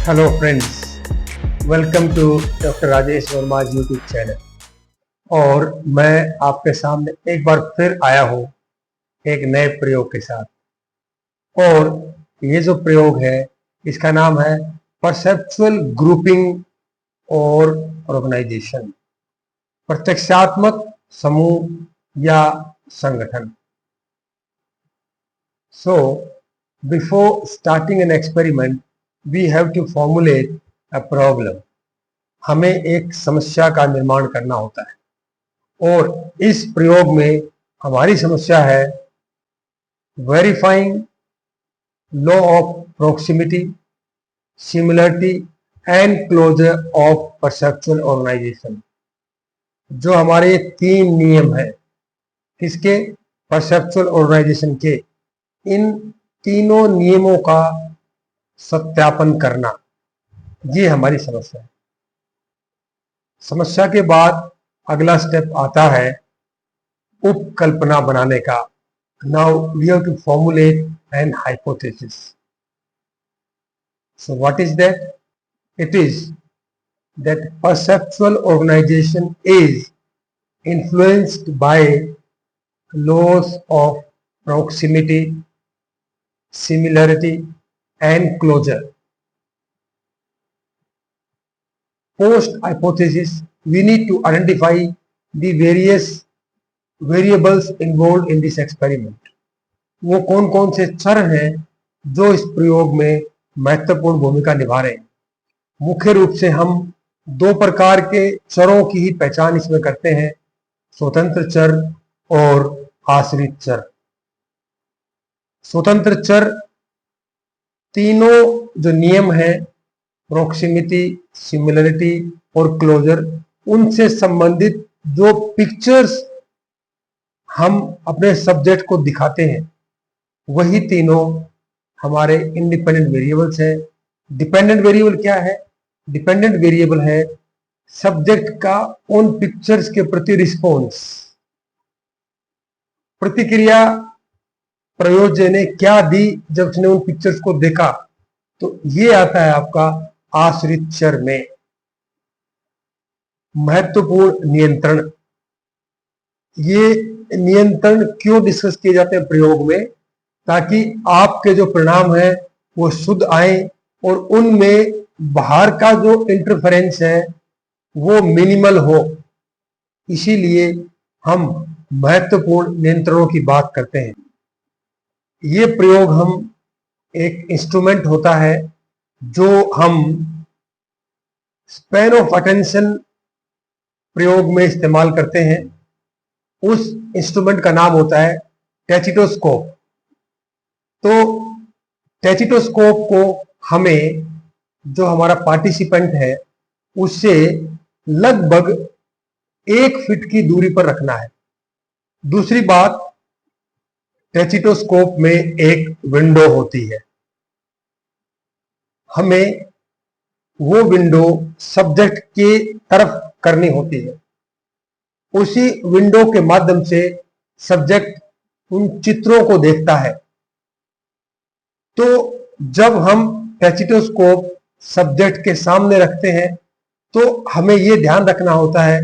Hello friends, welcome to doctor Rajesh Verma YouTube channel. और मैं आपके सामने एक बार फिर आया हूँ एक नए प्रयोग के साथ। और ये जो प्रयोग है इसका नाम है परसेप्चुअल ग्रुपिंग और ऑर्गेनाइजेशन, प्रत्यक्षात्मक समूह या संगठन। So, before starting an experiment, we have to formulate a problem. हमें एक समस्या का निर्माण करना होता है और इस प्रयोग में हमारी समस्या है verifying law of proximity, similarity and closure of perceptual organisation. जो हमारे तीन नियम हैं किसके? परसेप्चुअल ऑर्गेनाइजेशन के। इन तीनों नियमों का सत्यापन करना, ये हमारी समस्या है। समस्या के बाद अगला स्टेप आता है उपकल्पना बनाने का। Now we have to formulate an hypothesis. So what is that? It is that perceptual organisation is influenced by laws of proximity, similarity and closure. Post hypothesis, we need to identify the various variables involved in this experiment. वो कौन कौन से चर हैं जो इस प्रयोग में महत्वपूर्ण भूमिका निभा रहे हैं। मुख्य रूप से हम दो प्रकार के चरों की ही पहचान इसमें करते हैं, स्वतंत्र चर और आश्रित चर। स्वतंत्र चर तीनों जो नियम हैं प्रोक्सिमिटी, सिमिलरिटी और क्लोजर, उनसे संबंधित जो पिक्चर्स हम अपने सब्जेक्ट को दिखाते हैं वही तीनों हमारे इंडिपेंडेंट वेरिएबल्स हैं। डिपेंडेंट वेरिएबल क्या है? डिपेंडेंट वेरिएबल है सब्जेक्ट का उन पिक्चर्स के प्रति रिस्पॉन्स, प्रतिक्रिया प्रयोज्य ने क्या दी जब उसने उन पिक्चर्स को देखा। तो ये आता है आपका आश्रित चर में। महत्वपूर्ण नियंत्रण, ये नियंत्रण क्यों डिस्कस किए जाते हैं प्रयोग में? ताकि आपके जो परिणाम है वो शुद्ध आए और उनमें बाहर का जो इंटरफेरेंस है वो मिनिमल हो। इसीलिए हम महत्वपूर्ण नियंत्रणों की बात करते हैं। ये प्रयोग हम एक इंस्ट्रूमेंट होता है जो हम स्पैन ऑफ अटेंशन प्रयोग में इस्तेमाल करते हैं। उस इंस्ट्रूमेंट का नाम होता है टैचिटोस्कोप। तो टैचिटोस्कोप को हमें जो हमारा पार्टिसिपेंट है उससे लगभग 1 फीट की दूरी पर रखना है। दूसरी बात, टैचिटोस्कोप में एक विंडो होती है। हमें वो विंडो सब्जेक्ट की तरफ करनी होती है। उसी विंडो के माध्यम से सब्जेक्ट उन चित्रों को देखता है। तो जब हम टैचिटोस्कोप सब्जेक्ट के सामने रखते हैं तो हमें ये ध्यान रखना होता है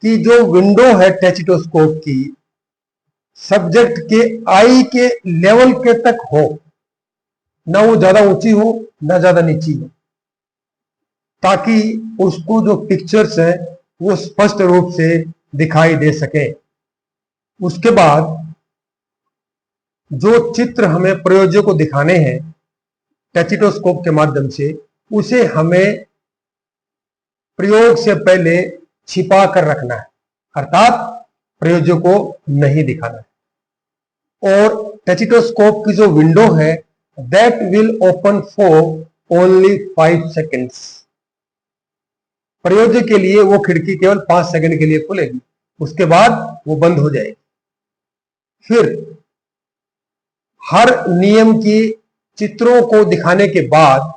कि जो विंडो है टैचिटोस्कोप की सब्जेक्ट के आई के लेवल के तक हो, ना वो ज्यादा ऊंची हो ना ज्यादा नीची हो, ताकि उसको जो पिक्चर्स है वो स्पष्ट रूप से दिखाई दे सके। उसके बाद जो चित्र हमें प्रयोज्य को दिखाने हैं टैचिटोस्कोप के माध्यम से, उसे हमें प्रयोग से पहले छिपा कर रखना है, अर्थात प्रयोज्य को नहीं दिखाना है। और टैचिटोस्कोप की जो विंडो है that will open for only 5 seconds. प्रयोज्य के लिए वो खिड़की केवल 5 सेकंड के लिए खुलेगी, उसके बाद वो बंद हो जाएगी। फिर हर नियम की चित्रों को दिखाने के बाद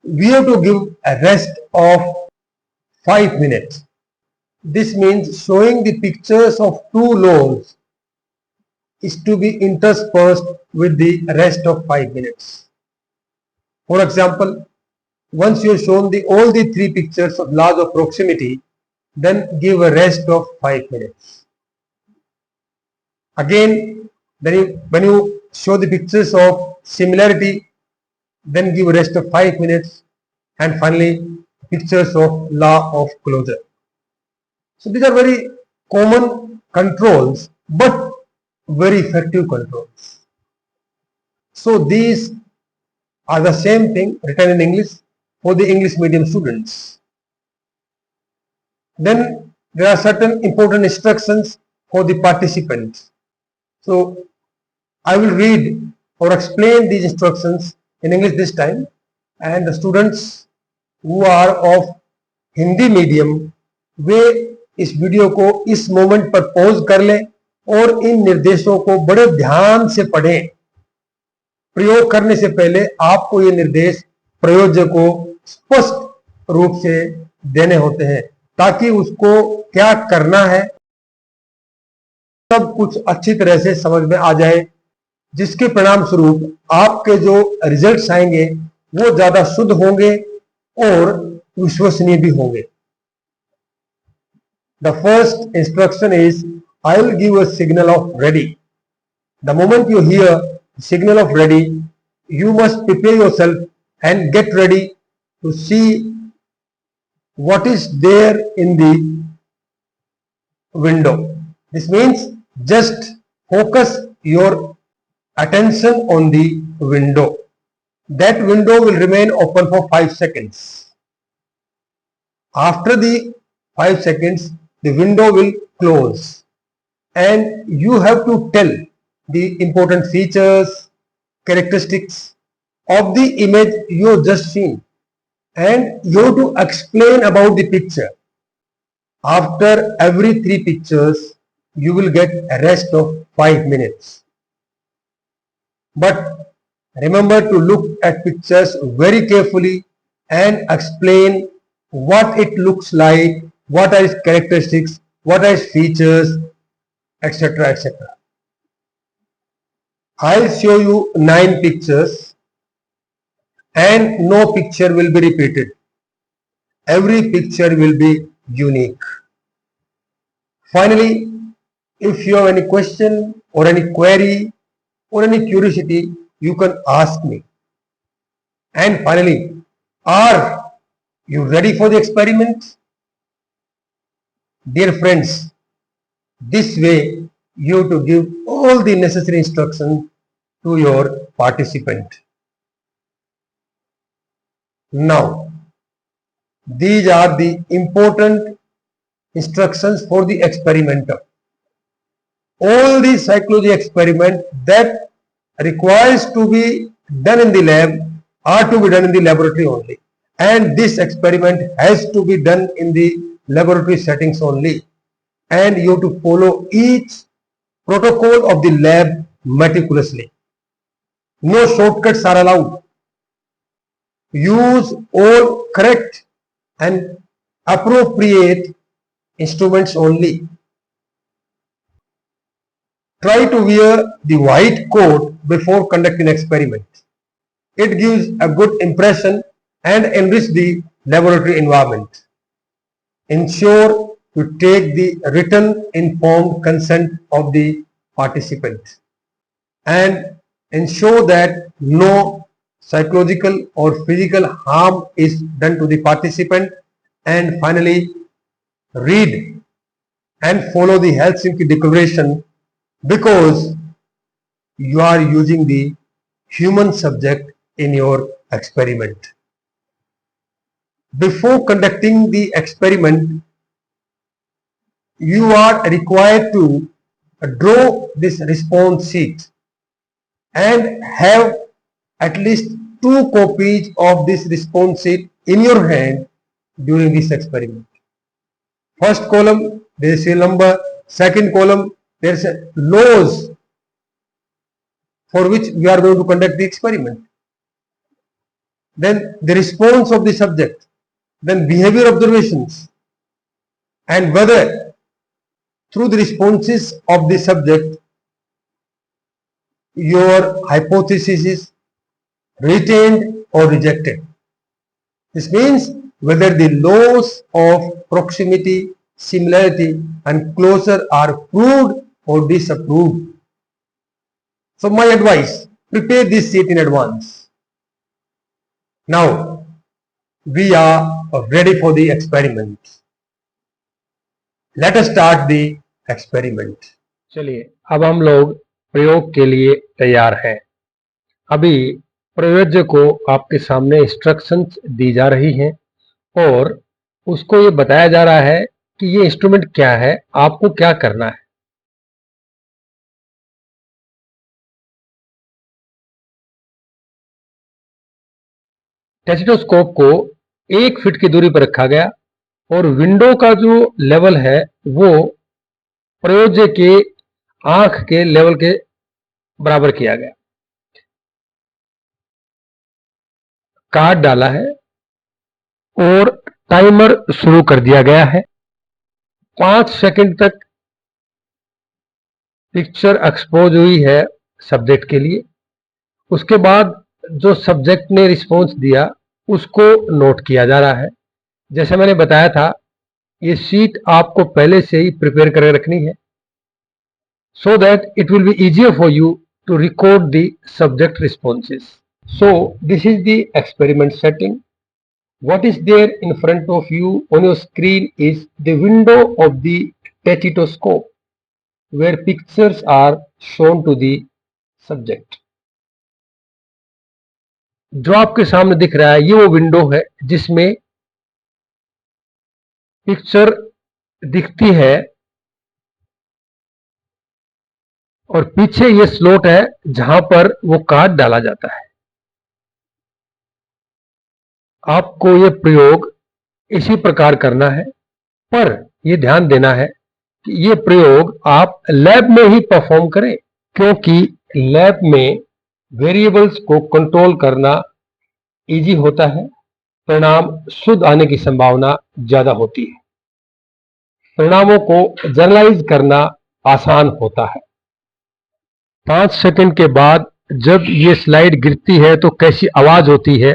we have to give a rest of 5 minutes. This means showing the pictures of 2 laws is to be interspersed with the rest of 5 minutes. For example, Once you have shown all the three pictures of laws of proximity, then give a rest of 5 minutes. Again, when you show the pictures of similarity, then give a rest of 5 minutes, and finally pictures of law of closure. So these are very common controls, but very effective controls. So these are the same thing written in English for the English medium students. Then there are certain important instructions for the participants. So I will read or explain these instructions in English this time, and the students who are of Hindi medium वे इस video को इस moment पर pause कर लें और इन निर्देशों को बड़े ध्यान से पढ़ें। प्रयोग करने से पहले आपको ये निर्देश प्रयोजक को स्पष्ट रूप से देने होते हैं ताकि उसको क्या करना है सब कुछ अच्छी तरह से समझ में आ जाए, जिसके परिणाम स्वरूप आपके जो रिजल्ट्स आएंगे वो ज्यादा शुद्ध होंगे और विश्वसनीय भी होंगे। The first instruction is, I will give a signal of ready. The moment you hear the signal of ready, you must prepare yourself and get ready to see what is there in the window. This means just focus your attention on the window. That window will remain open for 5 seconds. After the 5 seconds, the window will close and you have to tell the important features, characteristics of the image you have just seen, and you have to explain about the picture. After every 3 pictures, you will get a rest of 5 minutes. But remember to look at pictures very carefully and explain what it looks like, what are its characteristics, what are its features, etc. etc. I'll show you 9 pictures and no picture will be repeated. Every picture will be unique. Finally, if you have any question or any query or any curiosity, you can ask me. And finally, are you ready for the experiment? Dear friends, this way you have to give all the necessary instructions to your participant. Now, these are the important instructions for the experimenter. All the psychology experiment that requires to be done in the lab are to be done in the laboratory only. And this experiment has to be done in the laboratory settings only. And you have to follow each protocol of the lab meticulously. No shortcuts are allowed. Use all correct and appropriate instruments only. Try to wear the white coat before conducting experiment. It gives a good impression and enrich the laboratory environment. Ensure to take the written informed consent of the participant and ensure that no psychological or physical harm is done to the participant. And finally, read and follow the Helsinki Declaration because you are using the human subject in your experiment. Before conducting the experiment, you are required to draw this response sheet and have at least 2 copies of this response sheet in your hand during this experiment. First column, there is a number. Second column, there is a laws for which we are going to conduct the experiment. Then the response of the subject, then behavior observations, and whether through the responses of the subject your hypothesis is retained or rejected. This means whether the laws of proximity, similarity and closure are proved or disapproved. So my advice, prepare this sheet in advance. Now we are ready for the experiment. Let us start the experiment. चलिए अब हम लोग प्रयोग के लिए तैयार हैं। अभी प्रयोज्य को आपके सामने इंस्ट्रक्शंस दी जा रही हैं और उसको ये बताया जा रहा है कि ये इंस्ट्रूमेंट क्या है, आपको क्या करना है। टैचिटोस्कोप को 1 फीट की दूरी पर रखा गया और विंडो का जो लेवल है वो प्रयोज्य के आंख के लेवल के बराबर किया गया। कार्ड डाला है और टाइमर शुरू कर दिया गया है। 5 सेकंड तक पिक्चर एक्सपोज हुई है सब्जेक्ट के लिए। उसके बाद जो सब्जेक्ट ने रिस्पॉन्स दिया उसको नोट किया जा रहा है। जैसे मैंने बताया था, ये शीट आपको पहले से ही प्रिपेयर करके रखनी है so that it will be easier for you to record the subject responses. So this is the experiment setting. What is there in front of you on your screen is the window of the tachytoscope where pictures are shown to the subject. जो आपके सामने दिख रहा है ये वो window है जिसमें पिक्चर दिखती है और पीछे ये स्लॉट है जहां पर वो कार्ड डाला जाता है। आपको ये प्रयोग इसी प्रकार करना है, पर यह ध्यान देना है कि ये प्रयोग आप लैब में ही परफॉर्म करें, क्योंकि लैब में वेरिएबल्स को कंट्रोल करना इजी होता है, परिणाम शुद्ध आने की संभावना ज्यादा होती है, परिणामों को जनरलाइज करना आसान होता है। 5 सेकंड के बाद जब ये स्लाइड गिरती है तो कैसी आवाज होती है,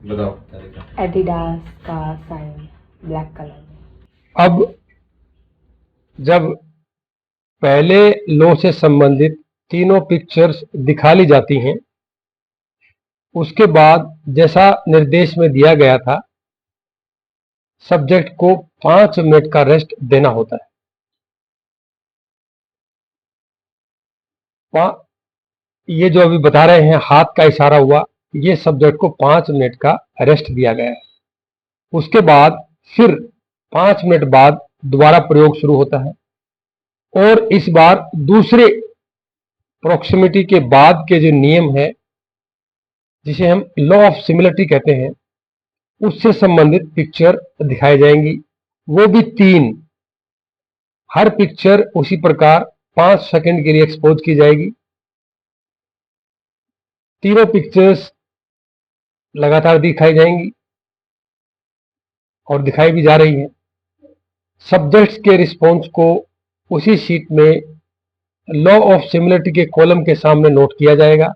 बताओ। एडिडास का साइन ब्लैक कलर में। अब जब पहले लॉ से संबंधित तीनों पिक्चर्स दिखा ली जाती हैं, उसके बाद जैसा निर्देश में दिया गया था सब्जेक्ट को 5 मिनट का रेस्ट देना होता है। ये जो अभी बता रहे हैं हाथ का इशारा हुआ, ये सब्जेक्ट को 5 मिनट का रेस्ट दिया गया है। उसके बाद फिर 5 मिनट बाद दोबारा प्रयोग शुरू होता है और इस बार दूसरे प्रॉक्सिमिटी के बाद के जो नियम है जिसे हम लॉ ऑफ सिमिलरिटी कहते हैं, उससे संबंधित पिक्चर दिखाई जाएंगी, वो भी 3। हर पिक्चर उसी प्रकार 5 सेकंड के लिए एक्सपोज की जाएगी। तीनों पिक्चर्स लगातार दिखाई जाएंगी और दिखाई भी जा रही है। सब्जेक्ट्स के रिस्पॉन्स को उसी शीट में लॉ ऑफ सिमिलरिटी के कॉलम के सामने नोट किया जाएगा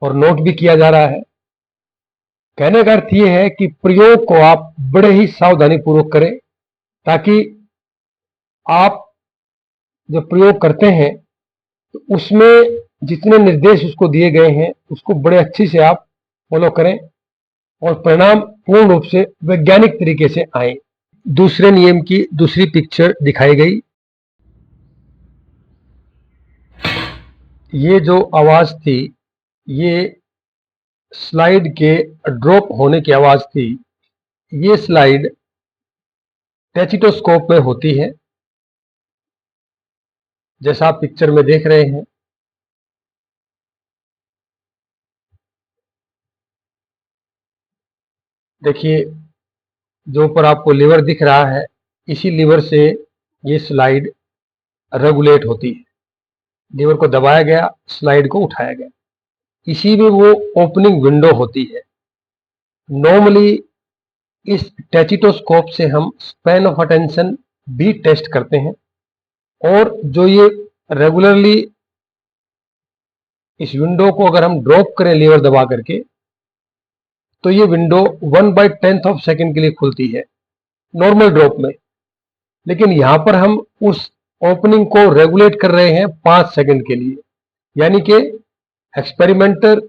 और नोट भी किया जा रहा है। कहने का अर्थ यह है कि प्रयोग को आप बड़े ही सावधानी पूर्वक करें, ताकि आप जब प्रयोग करते हैं तो उसमें जितने निर्देश उसको दिए गए हैं उसको बड़े अच्छे से आप फॉलो करें और परिणाम पूर्ण रूप से वैज्ञानिक तरीके से आए। दूसरे नियम की दूसरी पिक्चर दिखाई गई। ये जो आवाज थी ये स्लाइड के ड्रॉप होने की आवाज थी। ये स्लाइड टैचिटोस्कोप में होती है, जैसा आप पिक्चर में देख रहे हैं। देखिए जो ऊपर आपको लीवर दिख रहा है, इसी लीवर से ये स्लाइड रेगुलेट होती है। लीवर को दबाया गया, स्लाइड को उठाया गया, इसी में वो ओपनिंग विंडो होती है। नॉर्मली इस टैचिटोस्कोप से हम स्पैन ऑफ अटेंशन भी टेस्ट करते हैं और जो ये रेगुलरली इस विंडो को अगर हम ड्रॉप करें लीवर दबा करके, तो ये विंडो 1/10 ऑफ सेकेंड के लिए खुलती है नॉर्मल ड्रॉप में। लेकिन यहां पर हम उस ओपनिंग को रेगुलेट कर रहे हैं 5 सेकेंड के लिए, यानी कि एक्सपेरिमेंटर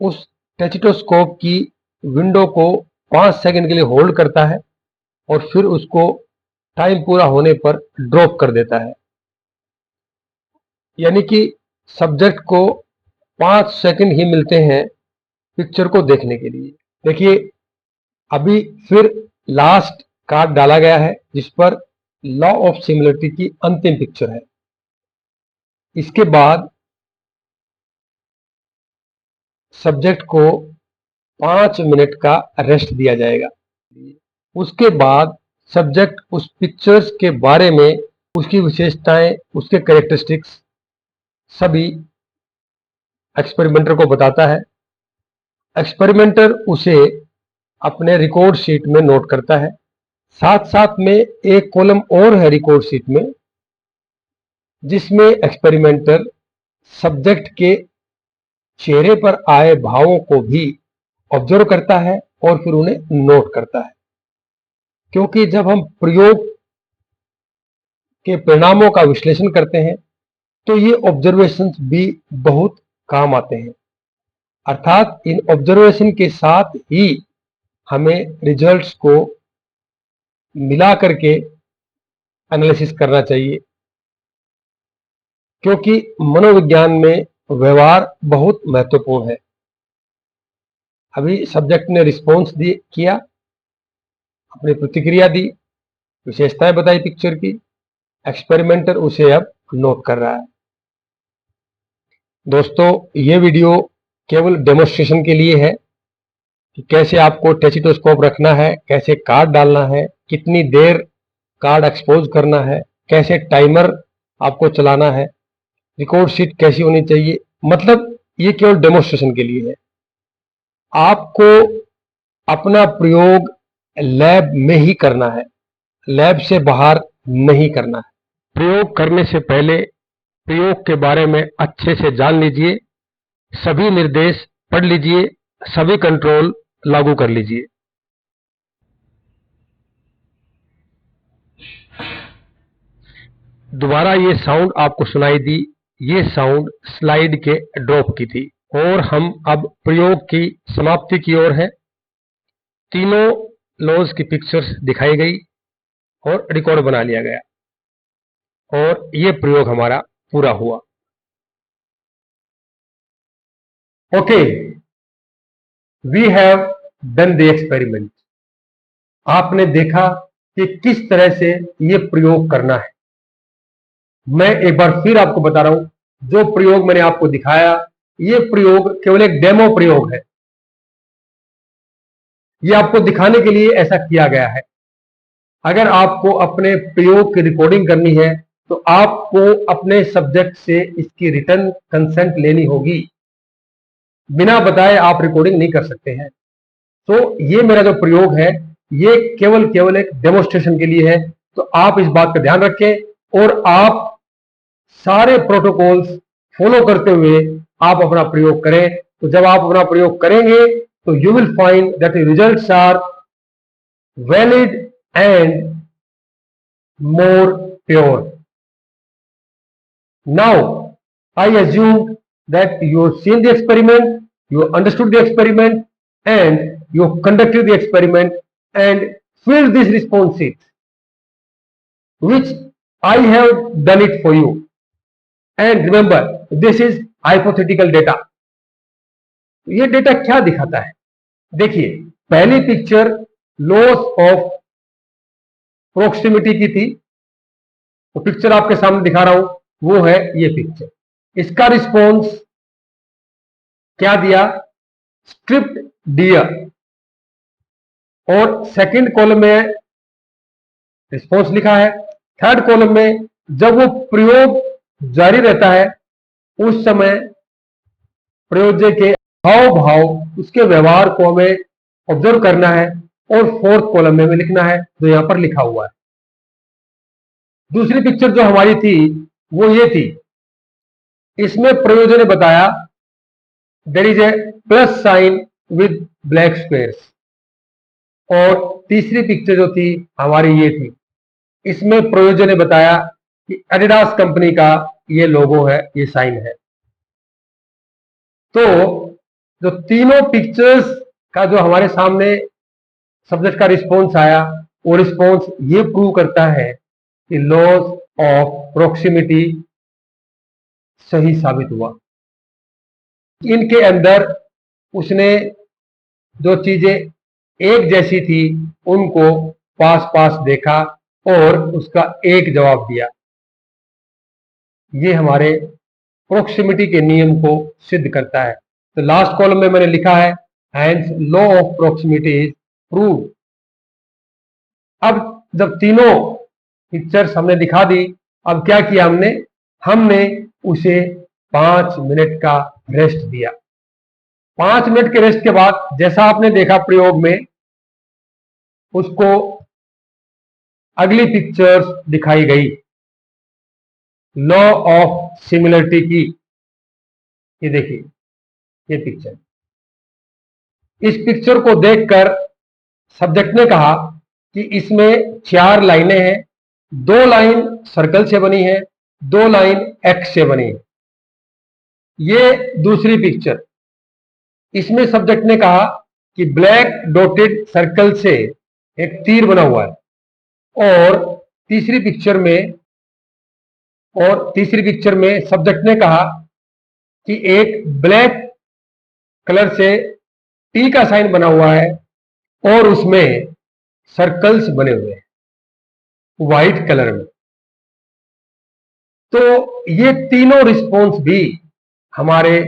उस टैचिटोस्कोप की विंडो को 5 सेकेंड के लिए होल्ड करता है और फिर उसको टाइम पूरा होने पर ड्रॉप कर देता है। यानी कि सब्जेक्ट को 5 सेकेंड ही मिलते हैं पिक्चर को देखने के लिए। देखिए, अभी फिर लास्ट कार्ड डाला गया है जिस पर लॉ ऑफ सिमिलरिटी की अंतिम पिक्चर है। इसके बाद सब्जेक्ट को 5 मिनट का रेस्ट दिया जाएगा। उसके बाद सब्जेक्ट उस पिक्चर्स के बारे में, उसकी विशेषताएं, उसके कैरेक्टरिस्टिक्स सभी एक्सपेरिमेंटर को बताता है। एक्सपेरिमेंटर उसे अपने रिकॉर्ड शीट में नोट करता है। साथ साथ में एक कॉलम और है रिकॉर्ड शीट में, जिसमें एक्सपेरिमेंटर सब्जेक्ट के चेहरे पर आए भावों को भी ऑब्जर्व करता है और फिर उन्हें नोट करता है। क्योंकि जब हम प्रयोग के परिणामों का विश्लेषण करते हैं तो ये ऑब्जर्वेशंस भी बहुत काम आते हैं। अर्थात इन ऑब्जर्वेशन के साथ ही हमें रिजल्ट्स को मिला करके एनालिसिस करना चाहिए, क्योंकि मनोविज्ञान में व्यवहार बहुत महत्वपूर्ण है। अभी सब्जेक्ट ने रिस्पॉन्स किया, अपनी प्रतिक्रिया दी, विशेषताएं बताई पिक्चर की, एक्सपेरिमेंटर उसे अब नोट कर रहा है। दोस्तों, ये वीडियो केवल डेमोन्स्ट्रेशन के लिए है कि कैसे आपको टैचिटोस्कोप रखना है, कैसे कार्ड डालना है, कितनी देर कार्ड एक्सपोज करना है, कैसे टाइमर आपको चलाना है, रिकॉर्ड शीट कैसी होनी चाहिए। मतलब ये केवल डेमोन्स्ट्रेशन के लिए है। आपको अपना प्रयोग लैब में ही करना है, लैब से बाहर नहीं करना है। प्रयोग करने से पहले प्रयोग के बारे में अच्छे से जान लीजिए, सभी निर्देश पढ़ लीजिए, सभी कंट्रोल लागू कर लीजिए। दोबारा ये साउंड आपको सुनाई दी, ये साउंड स्लाइड के ड्रॉप की थी। और हम अब प्रयोग की समाप्ति की ओर हैं। तीनों लॉज की पिक्चर्स दिखाई गई और रिकॉर्ड बना लिया गया और ये प्रयोग हमारा पूरा हुआ। Okay, we have done the experiment. आपने देखा कि किस तरह से ये प्रयोग करना है। मैं एक बार फिर आपको बता रहा हूं, जो प्रयोग मैंने आपको दिखाया, ये प्रयोग केवल एक डेमो प्रयोग है। ये आपको दिखाने के लिए ऐसा किया गया है। अगर आपको अपने प्रयोग की रिकॉर्डिंग करनी है तो आपको अपने सब्जेक्ट से इसकी रिटर्न कंसेंट लेनी होगी। बिना बताए आप रिकॉर्डिंग नहीं कर सकते हैं। तो ये मेरा जो प्रयोग है ये केवल एक डेमोन्स्ट्रेशन के लिए है। तो आप इस बात का ध्यान रखें और आप सारे प्रोटोकॉल्स फॉलो करते हुए आप अपना प्रयोग करें। तो जब आप अपना प्रयोग करेंगे तो you will find that results are valid and more pure. Now, I assume that you have seen the experiment, you understood the experiment, and you conducted the experiment and filled this response sheet, which I have done it for you. And remember, this is hypothetical data. ये data क्या दिखाता है? देखिए, पहली picture loss of proximity की थी, तो picture आपके सामने दिखा रहा हूं, वो है ये पिक्चर। इसका रिस्पॉन्स क्या दिया? Striped deer. और सेकंड कॉलम में रिस्पॉन्स लिखा है। थर्ड कॉलम में जब वो प्रयोग जारी रहता है उस समय प्रयोज्य के हाव भाव, उसके व्यवहार को हमें ऑब्जर्व करना है। और फोर्थ कॉलम में लिखना है जो यहां पर लिखा हुआ है। दूसरी पिक्चर जो हमारी थी वो ये थी। इसमें प्रयोज्य ने बताया there is a plus sign with black squares. और तीसरी पिक्चर जो थी हमारी ये थी, इसमें प्रयोजन ने बताया कि एडिडास कंपनी का ये लोगो है, ये साइन है। तो जो तीनों पिक्चर्स का जो हमारे सामने सब्जेक्ट का रिस्पॉन्स आया, वो रिस्पॉन्स ये प्रूव करता है कि लॉज ऑफ प्रोक्सिमिटी सही साबित हुआ। इनके अंदर उसने जो चीजें एक जैसी थी उनको पास पास देखा और उसका एक जवाब दिया। ये हमारे प्रोक्सिमिटी के नियम को सिद्ध करता है। तो लास्ट कॉलम में मैंने लिखा है hence law of proximity is prove. अब जब तीनों पिक्चर्स हमने दिखा दी, अब क्या किया हमने उसे 5 मिनट का रेस्ट दिया। 5 मिनट के रेस्ट के बाद जैसा आपने देखा प्रयोग में, उसको अगली पिक्चर्स दिखाई गई लॉ ऑफ सिमिलरिटी की। ये देखिए, ये पिक्चर, इस पिक्चर को देखकर सब्जेक्ट ने कहा कि इसमें 4 लाइनें हैं, 2 लाइन सर्कल से बनी है, 2 लाइन एक्स से बनी है। ये दूसरी पिक्चर, इसमें सब्जेक्ट ने कहा कि ब्लैक डॉटेड सर्कल से एक तीर बना हुआ है। और तीसरी पिक्चर में सब्जेक्ट ने कहा कि एक ब्लैक कलर से टी का साइन बना हुआ है और उसमें सर्कल्स बने हुए हैं व्हाइट कलर में। तो ये तीनों रिस्पॉन्स भी हमारे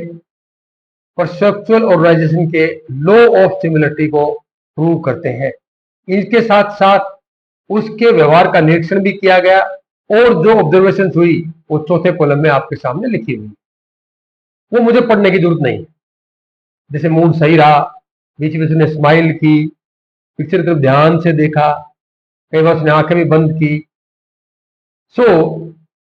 परसेप्चुअल ऑर्गेनाइजेशन के लॉ ऑफ सिमिलरिटी को प्रूव करते हैं। इसके साथ साथ उसके व्यवहार का निरीक्षण भी किया गया और जो ऑब्जर्वेशन हुई वो चौथे कॉलम में आपके सामने लिखी हुई। वो मुझे पढ़ने की जरूरत नहीं। जैसे मूड सही रहा, बीच में उसने स्माइल की, पिक्चर की तरफ ध्यान से देखा, कई बार उसने आंखें भी बंद की। So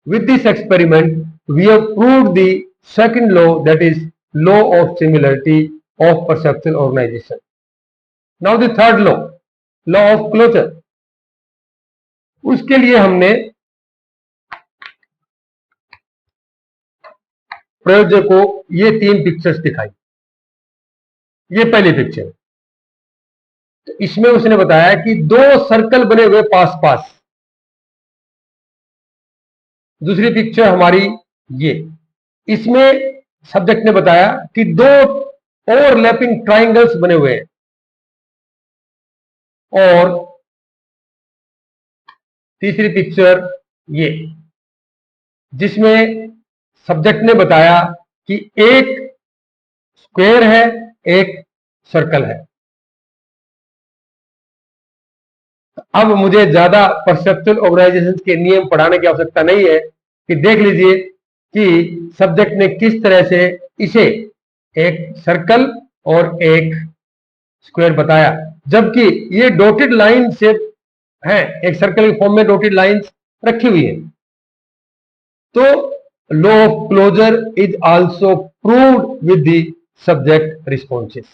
with this experiment we have proved the second law, that is law of similarity of perceptual organisation. Now the third law of closure. उसके लिए हमने प्रयोजक को ये 3 पिक्चर्स दिखाई। ये पहली पिक्चर, तो इसमें उसने बताया कि 2 सर्कल बने हुए पास पास। दूसरी पिक्चर हमारी ये, इसमें सब्जेक्ट ने बताया कि 2 ओवरलैपिंग ट्राइंगल्स बने हुए हैं। और तीसरी पिक्चर ये, जिसमें सब्जेक्ट ने बताया कि एक स्क्वायर है, एक सर्कल है। अब मुझे ज्यादा परसेप्चुअल ऑर्गेनाइजेशन के नियम पढ़ाने की आवश्यकता नहीं है कि देख लीजिए कि सब्जेक्ट ने किस तरह से इसे एक सर्कल और एक स्क्वायर बताया, जबकि ये डॉटेड लाइन से है, एक सर्कल के फॉर्म में डॉटेड लाइंस रखी हुई है। तो law of closure is also proved with the subject responses.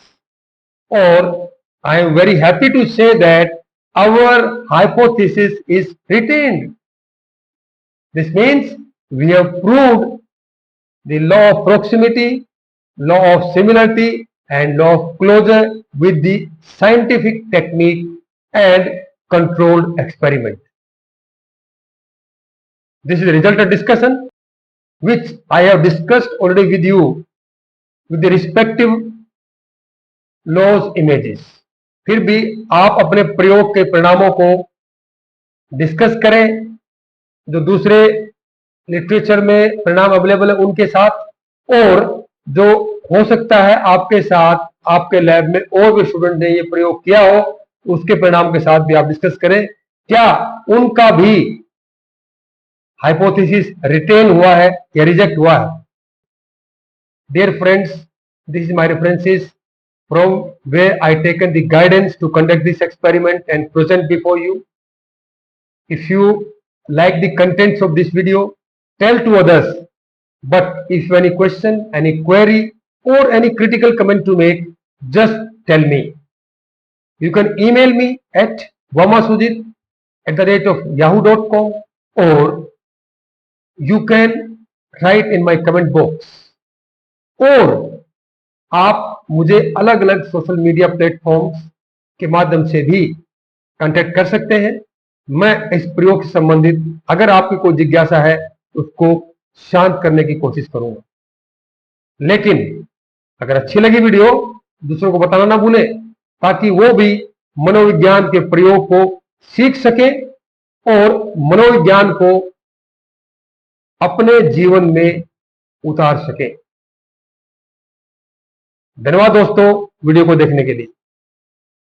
और I am very happy to say that our hypothesis is retained. This means we have proved the law of proximity, law of similarity and law of closure with the scientific technique and controlled experiment. This is the result of discussion which I have discussed already with you with the respective laws images. फिर भी आप अपने प्रयोग के परिणामों को discuss करें, जो दूसरे लिटरेचर में परिणाम अवेलेबल है उनके साथ, और जो हो सकता है आपके साथ आपके लैब में और भी स्टूडेंट ने ये प्रयोग किया हो, उसके परिणाम के साथ भी आप डिस्कस करें, क्या उनका भी हाइपोथेसिस रिटेन हुआ है या रिजेक्ट हुआ है। Dear friends, this is my references from where I taken the guidance to conduct this experiment and present before you. If you like the contents of this video, tell to others. But if you have any question, any query, or any critical comment to make, just tell me. You can email me at vamasujit@yahoo.com, or you can write in my comment box, और आप मुझे अलग अलग social media platforms के माध्यम से भी contact कर सकते हैं। मैं इस प्रयोग से संबंधित अगर आपकी कोई जिज्ञासा है उसको शांत करने की कोशिश करूंगा। लेकिन अगर अच्छी लगी वीडियो, दूसरों को बताना ना भूलें, ताकि वो भी मनोविज्ञान के प्रयोग को सीख सके और मनोविज्ञान को अपने जीवन में उतार सके। धन्यवाद दोस्तों वीडियो को देखने के लिए।